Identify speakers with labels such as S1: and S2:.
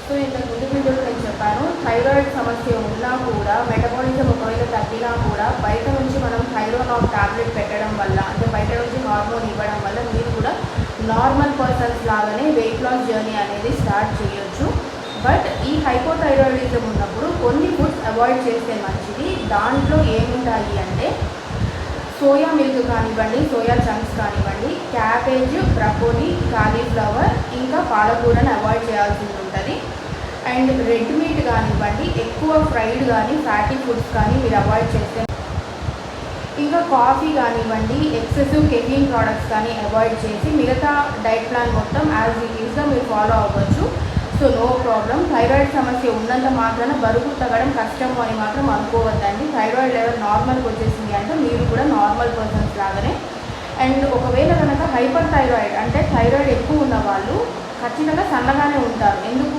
S1: So ఇంతకు ముందు వీడియోలో నేను చెప్పాను, థైరాయిడ్ సమస్య ఉన్నా కూడా మెటబాలిజం ఒకవేళ తగ్గినా కూడా బయట నుంచి మనం థైరోనాల్ టాబ్లెట్ పెట్టడం వల్ల, అంటే బయట నుంచి హార్మోన్ ఇవ్వడం వల్ల మీరు కూడా నార్మల్ పర్సన్స్ లాగానే వెయిట్ లాస్ జర్నీ అనేది స్టార్ట్ చేయొచ్చు. బట్ ఈ హైపోథైరాయిడిజం ఉన్నప్పుడు కొన్ని ఫుడ్స్ అవాయిడ్ చేస్తే మంచిది. దాంట్లో ఏముంటాయి అంటే సోయా మిల్క్ కానివ్వండి, సోయా చంక్స్ కానివ్వండి, క్యాబేజ్, బ్రకోలీ, కాలీఫ్లవర్, ఇంకా పాలకూరను అవాయిడ్ చేయాల్సి ఉంటుంది. అండ్ రెడ్ మీట్ కానివ్వండి, ఎక్కువ ఫ్రైడ్ కానీ ఫ్యాటీ ఫుడ్స్ కానీ మీరు అవాయిడ్ చేస్తే, ఇంకా కాఫీ కానివ్వండి, ఎక్సెసివ్ కెఫీన్ ప్రోడక్ట్స్ కానీ అవాయిడ్ చేసి మిగతా డైట్ ప్లాన్ మొత్తం యాజ్ ఇట్ ఈస్గా మీరు ఫాలో అవ్వచ్చు. So no problem. థైరాయిడ్ సమస్య ఉన్నంత మాత్రాన బరువు తగ్గడం కష్టము అని మాత్రం అనుకోవద్దండి. థైరాయిడ్ లెవెల్ నార్మల్కి వచ్చేసింది అంటే మీరు కూడా నార్మల్ పర్సన్స్ లాగానే. అండ్ ఒకవేళ కనుక హైపర్ థైరాయిడ్ అంటే థైరాయిడ్ ఎక్కువ ఉన్న వాళ్ళు ఖచ్చితంగా సన్నగానే ఉంటారు. ఎందుకు